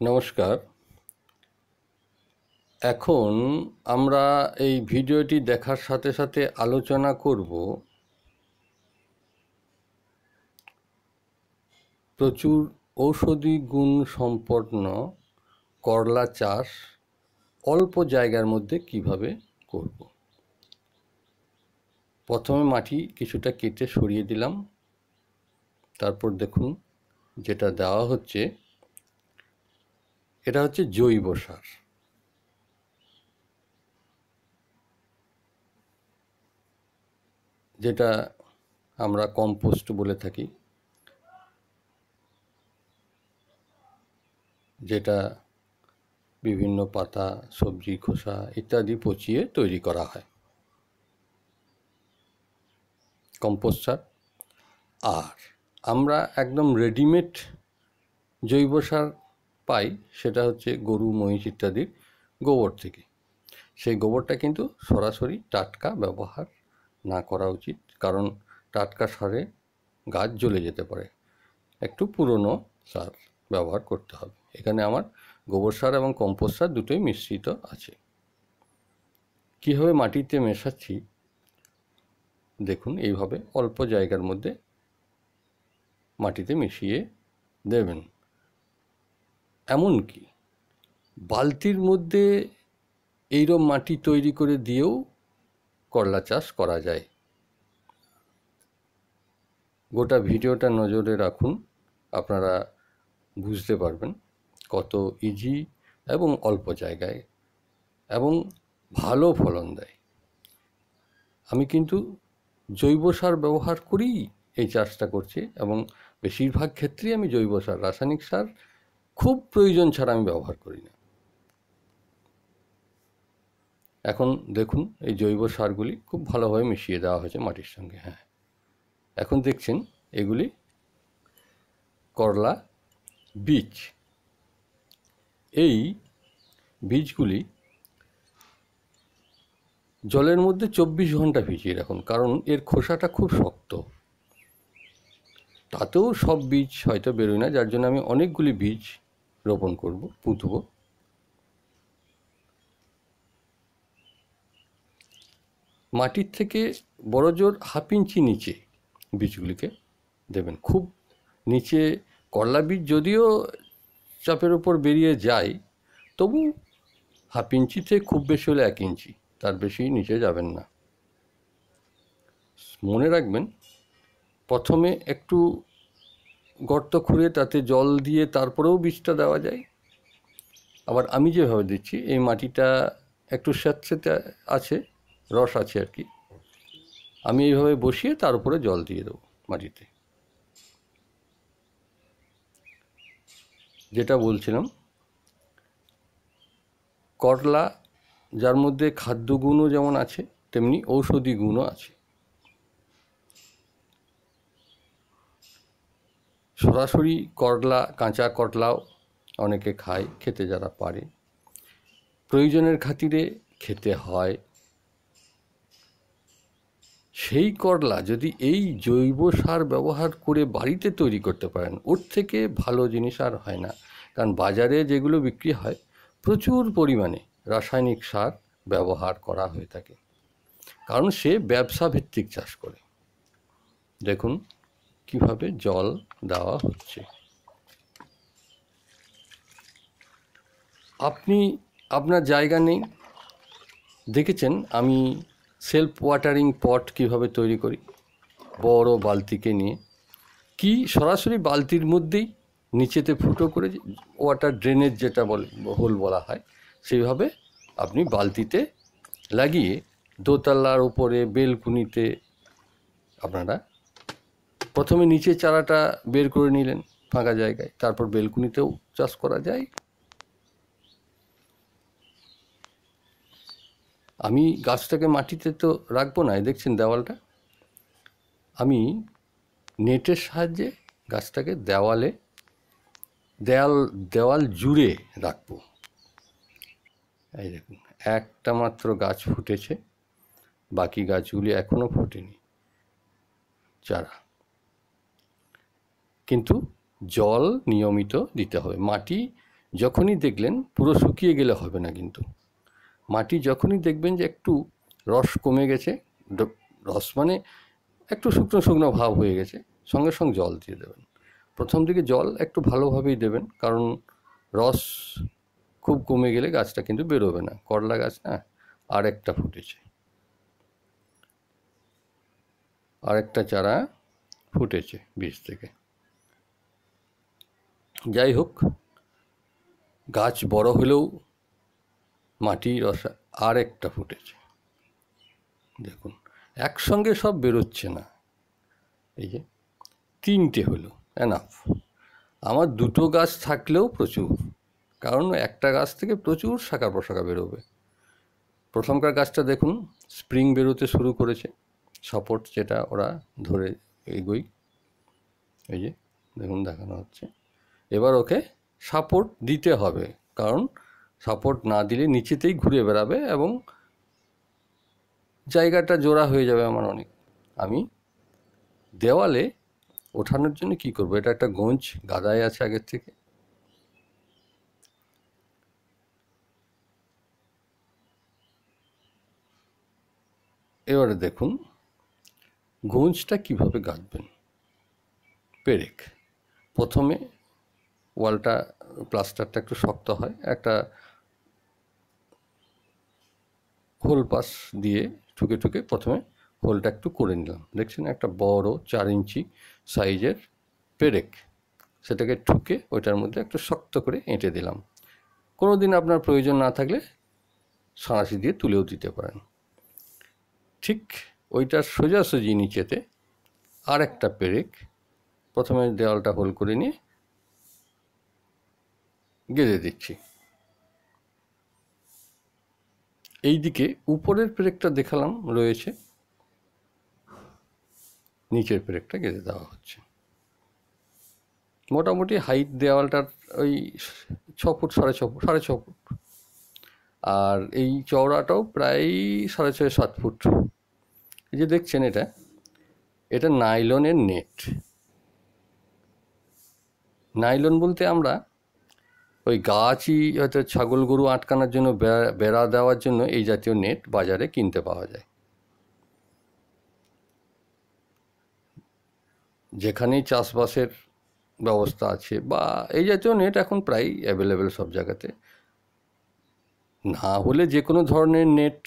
নমস্কার। এখন আমরা এই ভিডিওটি দেখার সাথে সাথে আলোচনা করব প্রচুর ঔষধি গুণ সম্পন্ন করলা চাষ অল্প জায়গার মধ্যে কিভাবে করব। প্রথমে মাটি কিছুটা কেটে সরিয়ে দিলাম। তারপর দেখুন যেটা দেওয়া হচ্ছে, এটা হচ্ছে জৈব সার। যেটা আমরা কম্পোস্ট বলে থাকি, যেটা বিভিন্ন পাতা, সবজি খোসা ইত্যাদি পচিয়ে তৈরি করা হয় কম্পোস্ট সার। আর আমরা একদম রেডিমেড জৈব সার পাই, সেটা হচ্ছে গরু, মহিষ ইত্যাদির গোবর থেকে। সেই গোবরটা কিন্তু সরাসরি টাটকা ব্যবহার না করা উচিত, কারণ টাটকা সারে গাছ জ্বলে যেতে পারে। একটু পুরনো সার ব্যবহার করতে হবে। এখানে আমার গোবর সার এবং কম্পোস্ট সার দুটোই মিশ্রিত আছে। কীভাবে মাটিতে মেশাচ্ছি দেখুন, এইভাবে অল্প জায়গার মধ্যে মাটিতে মিশিয়ে দেবেন। এমনকি বালতির মধ্যে এইরকম মাটি তৈরি করে দিয়েও করলা চাষ করা যায়। গোটা ভিডিওটা নজরে রাখুন, আপনারা বুঝতে পারবেন কত ইজি এবং অল্প জায়গায় এবং ভালো ফলন দেয়। আমি কিন্তু জৈব সার ব্যবহার করেই এই চাষটা করছি, এবং বেশিরভাগ ক্ষেত্রেই আমি জৈব সার, রাসায়নিক সার খুব প্রয়োজন ছাড়া আমি ব্যবহার করি না। এখন দেখুন এই জৈব সারগুলি খুব ভালোভাবে মিশিয়ে দেওয়া হয়েছে মাটির সঙ্গে। হ্যাঁ, এখন দেখছেন এগুলি করলা বীজ। এই বীজগুলি জলের মধ্যে 24 ঘন্টা ভিজিয়ে রাখুন, কারণ এর খোসাটা খুব শক্ত। তাতেও সব বীজ হয়তো বেরোয় না, যার জন্য আমি অনেকগুলি বীজ রোপণ করব, পুঁতব। মাটির থেকে বড় জোর 1/2 ইঞ্চি নিচে বীজগুলিকে দেবেন। খুব নিচে করলা বীজ যদিও চাপের ওপর বেরিয়ে যায়, তবু 1/2 ইঞ্চিতে খুব বেশি হলে 1 ইঞ্চি, তার বেশি নিচে যাবেন না। মনে রাখবেন, প্রথমে একটু গর্ত খুঁড়ে তাতে জল দিয়ে তারপরেও বীজটা দেওয়া যায়। আবার আমি যেভাবে দিচ্ছি, এই মাটিটা একটু স্যাঁতস্যাঁতে আছে, রস আছে আর কি, আমি এইভাবে বসিয়ে তার উপরে জল দিয়ে দেবো মাটিতে। যেটা বলছিলাম, করলা যার মধ্যে খাদ্য গুণও যেমন আছে, তেমনি ঔষধি গুণও আছে। সরাসরি করলা, কাঁচা করলাও অনেকে খায়, খেতে যারা পারে, প্রয়োজনের খাতিরে খেতে হয়। সেই করলা যদি এই জৈব সার ব্যবহার করে বাড়িতে তৈরি করতে পারেন, ওর থেকে ভালো জিনিস আর হয় না। কারণ বাজারে যেগুলো বিক্রি হয়, প্রচুর পরিমাণে রাসায়নিক সার ব্যবহার করা হয়ে থাকে, কারণ সে ব্যবসা ভিত্তিক চাষ করে। দেখুন কিভাবে জল দেওয়া হচ্ছে। আপনি আপনার জায়গা নেই, দেখেছেন আমি সেলফ ওয়াটারিং পট কিভাবে তৈরি করি, বড় বালতিকে নিয়ে, কি সরাসরি বালতির মধ্যেই নিচেতে ফুটো করে ওয়াটার ড্রেনেজ যেটা বলে, হোল বলা হয়, সেইভাবে আপনি বালতিতে লাগিয়ে দোতলার উপরে বেলকুনিতে আপনারা প্রথমে নিচে চারাটা বের করে নিলেন ফাঁকা জায়গায়, তারপর বেলকুনিতেও চাষ করা যায়। আমি গাছটাকে মাটিতে তো রাখবো না, দেখছেন দেওয়ালটা, আমি নেটের সাহায্যে গাছটাকে দেওয়াল জুড়ে রাখবো। এই দেখুন একটা মাত্র গাছ ফুটেছে, বাকি গাছগুলি এখনো ফোটেনি চারা। কিন্তু জল নিয়মিত দিতে হবে। মাটি যখনই দেখলেন, পুরো শুকিয়ে গেলে হবে না কিন্তু, মাটি যখনই দেখবেন যে একটু রস কমে গেছে, রস মানে একটু শুকনো শুকনো ভাব হয়ে গেছে, সঙ্গে সঙ্গে জল দিয়ে দেবেন। প্রথম দিকে জল একটু ভালোভাবেই দেবেন, কারণ রস খুব কমে গেলে গাছটা কিন্তু বেরোবে না। করলা গাছ না, আরেকটা ফুটেছে, আরেকটা চারা ফুটেছে বীজ থেকে। যাই হোক, গাছ বড় হলেও মাটি রসা আরেকটা ফুটেছে। দেখুন, একসঙ্গে সব বেরোচ্ছে না, এই যে 3টে হলো, এনাফ। আমার 2টো গাছ থাকলেও প্রচুর, কারণ একটা গাছ থেকে প্রচুর শাখা প্রশাখা বেরোবে। প্রথমকার গাছটা দেখুন, স্প্রিং বেরোতে শুরু করেছে, সাপোর্ট যেটা ওরা ধরে এগোই, এই যে দেখুন দেখানো হচ্ছে। এবার ওকে সাপোর্ট দিতে হবে, কারণ সাপোর্ট না দিলে নিচেতেই ঘুরে বেড়াবে এবং জায়গাটা জোড়া হয়ে যাবে আমার অনেক। আমি দেওয়ালে ওঠানোর জন্য কি করব, এটা একটা গোঁজ গাদায় আছে আগের থেকে, এবারে দেখুন গোঁজটা কিভাবে গাঁথবেন। পেরেক, প্রথমে ওয়ালটা প্লাস্টারটা একটু শক্ত হয়, একটা হোল পাস দিয়ে ঠুকে ঠুকে প্রথমে হোলটা একটু করে নিলাম। দেখছেন, একটা বড় 4 ইঞ্চি সাইজের পেরেক, সেটাকে ঠুকে ওইটার মধ্যে একটু শক্ত করে এঁটে দিলাম। কোনো দিন আপনার প্রয়োজন না থাকলে সাঁড়াশি দিয়ে তুলেও দিতে পারেন। ঠিক ওইটার সোজাসুজি নিচেতে আর একটা পেরেক, প্রথমে দেওয়ালটা হোল করে নিয়ে গেঁথে দিচ্ছি। এই দিকে উপরের পেরেকটা দেখালাম রয়েছে, নিচের পেরেকটা গেঁথে দেওয়া হচ্ছে। মোটামুটি হাইট দেওয়ালটার ওই 6 ফুট, 6.5 ফুট, আর এই চওড়াটাও প্রায় 6.5-7 ফুট। এই যে দেখছেন, এটা নাইলনের নেট। নাইলন বলতে আমরা ওই গাছই হয়তো ছাগল গরু আটকানোর জন্য, বেড়া দেওয়ার জন্য এই জাতীয় নেট বাজারে কিনতে পাওয়া যায়। যেখানেই চাষবাসের ব্যবস্থা আছে বা এই জাতীয় নেট এখন প্রায় অ্যাভেলেবেল সব জায়গাতে। না হলে যে কোনো ধরনের নেট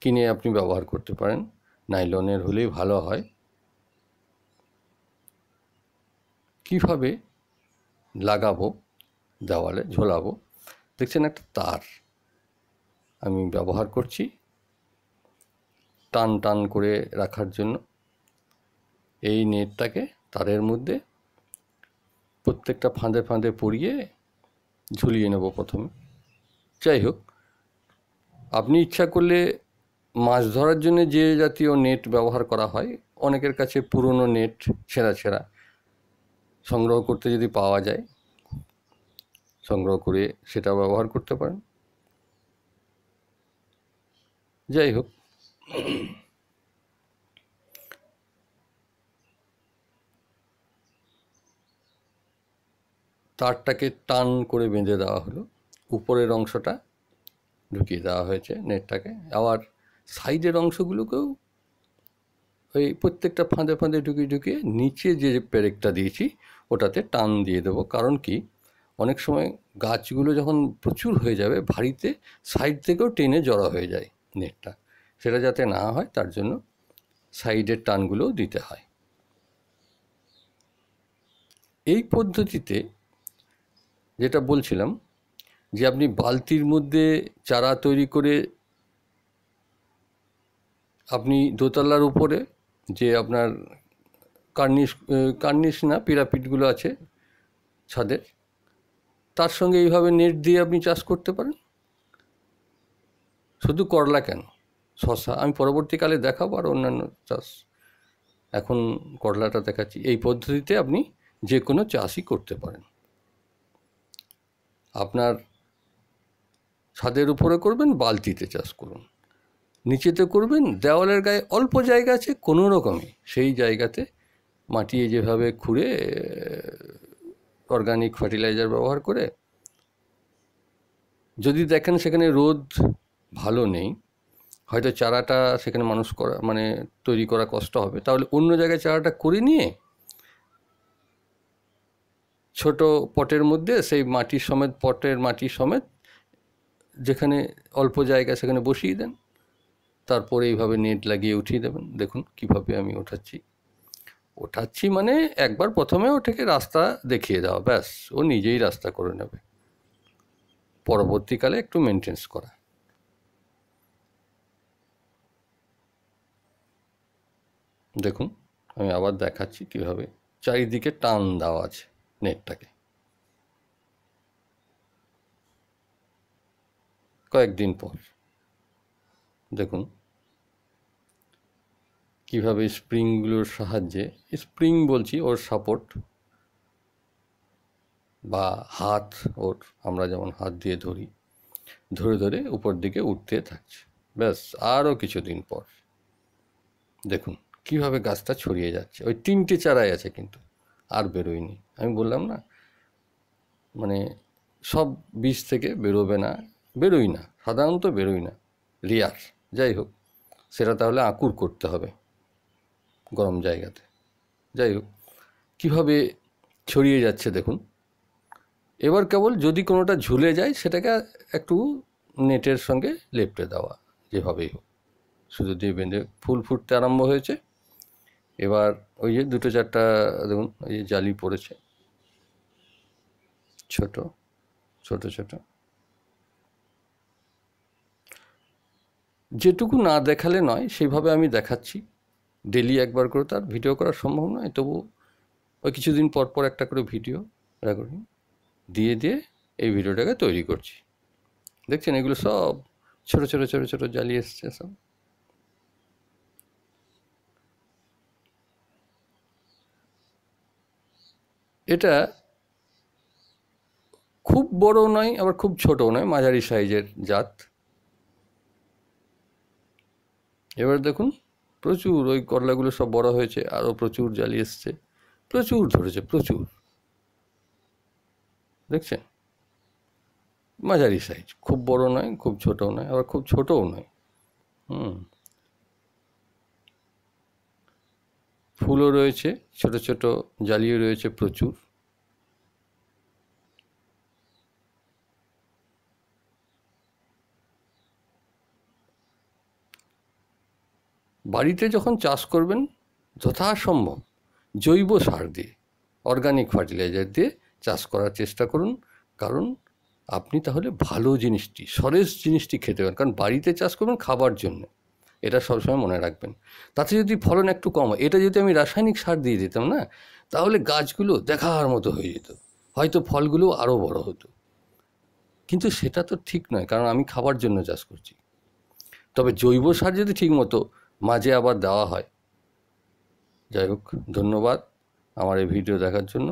কিনে আপনি ব্যবহার করতে পারেন, নাইলনের হলেই ভালো হয়। কিভাবে লাগাবো, দেওয়ালে ঝোলাবো, দেখছেন একটা তার আমি ব্যবহার করছি টান টান করে রাখার জন্য। এই নেটটাকে তারের মধ্যে প্রত্যেকটা ফাঁদে ফাঁদে পরিয়ে ঝুলিয়ে নেব প্রথমে। যাই হোক, আপনি ইচ্ছা করলে মাছ ধরার জন্য যে জাতীয় নেট ব্যবহার করা হয়, অনেকের কাছে পুরনো নেট ছেঁড়া ছেঁড়া সংগ্রহ করতে যদি পাওয়া যায়, সংগ্রহ করে সেটা ব্যবহার করতে পারেন। যাই হোক, তারটাকে টান করে বেঁধে দেওয়া হলো, উপরের অংশটা ঢুকিয়ে দেওয়া হয়েছে নেটটাকে, আবার সাইডের অংশগুলোকেও ওই প্রত্যেকটা ফাঁদে ফাঁদে ঢুকিয়ে ঢুকিয়ে নিচে যে পেরেকটা দিয়েছি ওটাতে টান দিয়ে দেবো। কারণ কি, অনেক সময় গাছগুলো যখন প্রচুর হয়ে যাবে ভারীতে, সাইড থেকেও টেনে জড়ো হয়ে যায় নেটটা, সেটা যাতে না হয় তার জন্য সাইডের টানগুলোও দিতে হয়। এই পদ্ধতিতে যেটা বলছিলাম, যে আপনি বালতির মধ্যে চারা তৈরি করে আপনি দোতলার উপরে যে আপনার কার্নিশ না পিরাপিটগুলো আছে ছাদের, তার সঙ্গে এইভাবে নেট দিয়ে আপনি চাষ করতে পারেন। শুধু করলা কেন, শশা আমি পরবর্তীকালে দেখাবো, আর অন্যান্য চাষ, এখন করলাটা দেখাচ্ছি। এই পদ্ধতিতে আপনি যে কোনো চাষই করতে পারেন। আপনার ছাদের উপরে করবেন, বালতিতে চাষ করুন, নিচেতে করবেন, দেওয়ালের গায়ে অল্প জায়গা আছে কোনো রকমে, সেই জায়গাতে মাটিয়ে যেভাবে খুঁড়ে অর্গানিক ফার্টিলাইজার ব্যবহার করে যদি দেখেন সেখানে রোদ ভালো নেই, হয়তো চারাটা সেখানে মানুষ করা মানে তৈরি করা কষ্ট হবে, তাহলে অন্য জায়গায় চারাটা করে নিয়ে ছোট পটের মধ্যে সেই মাটির সমেত, পটের মাটির সমেত যেখানে অল্প জায়গা সেখানে বসিয়ে দেন, তারপরে এইভাবে নেট লাগিয়ে উঠিয়ে দেবেন। দেখুন কিভাবে আমি ওঠাচ্ছি মানে একবার প্রথমে ওটাকে রাস্তা দেখিয়ে দেওয়া, ব্যাস ও নিজেই রাস্তা করে নেবে, পরবর্তীকালে একটু মেনটেন্স করা। দেখুন আমি আবার দেখাচ্ছি কিভাবে চারিদিকে টান দেওয়া আছে নেটটাকে। কয়েকদিন পর দেখুন কিভাবে স্প্রিংগুলোর সাহায্যে, স্প্রিং বলছি ওর সাপোর্ট বা হাত, ওর আমরা যেমন হাত দিয়ে ধরে ধরে উপর দিকে উঠতে থাকছে। ব্যাস আরও কিছুদিন পর দেখুন কিভাবে গাছটা ছড়িয়ে যাচ্ছে। ওই 3টে চারাই আছে কিন্তু আর বেরোয়নি। আমি বললাম না মানে সব বীজ থেকে বেরোই না, সাধারণত বেরোই না, রেয়ার। যাই হোক, সেটা তাহলে আঁকুর করতে হবে গরম জায়গাতে। যাই হোক, কীভাবে ছড়িয়ে যাচ্ছে দেখুন। এবার কেবল যদি কোনোটা ঝুলে যায় সেটাকে একটু নেটের সঙ্গে লেপটে দেওয়া, যেভাবেই হোক শুধু দিয়ে বেঁধে। ফুল ফুটতে আরম্ভ হয়েছে। এবার ওই যে 2-4টা দেখুন ওই যে জালি পড়েছে, ছোট ছোট ছোট। যেটুকু না দেখালে নয় সেইভাবে আমি দেখাচ্ছি। ডেলি একবার করে তার ভিডিও করা সম্ভব নয়, তবু ওই কিছুদিন পর পর একটা করে ভিডিও রেকর্ডিং দিয়ে এই ভিডিওটাকে তৈরি করছি। দেখছেন এগুলো সব ছোট ছোট ছোট ছোট জালি এসছে সব। এটা খুব বড় নয় আবার খুব ছোটও নয়, মাঝারি সাইজের জাত। এবার দেখুন প্রচুর ওই করলাগুলো সব বড় হয়েছে, আরও প্রচুর জালি এসছে, প্রচুর ধরেছে, প্রচুর। দেখছেন মাঝারি সাইজ, খুব বড় নয় খুব ছোটও নয় আবার খুব ছোটও নয়। ফুলও রয়েছে, ছোট ছোট জালিও রয়েছে প্রচুর। বাড়িতে যখন চাষ করবেন যথাসম্ভব জৈব সার দিয়ে, অর্গানিক ফার্টিলাইজার দিয়ে চাষ করার চেষ্টা করুন, কারণ আপনি তাহলে ভালো জিনিসটি, সতেজ জিনিসটি খেতে পারেন। কারণ বাড়িতে চাষ করবেন খাবার জন্য, এটা সবসময় মনে রাখবেন। তাতে যদি ফলন একটু কম হয়, এটা যদি আমি রাসায়নিক সার দিয়ে দিতাম না, তাহলে গাছগুলো দেখার মতো হয়ে যেত, হয়তো ফলগুলো আরও বড় হতো। কিন্তু সেটা তো ঠিক নয়, কারণ আমি খাবার জন্য চাষ করছি। তবে জৈব সার যদি ঠিক মতো মাঝে আবার দেওয়া হয়। যাই হোক, ধন্যবাদ আমার এই ভিডিও দেখার জন্য।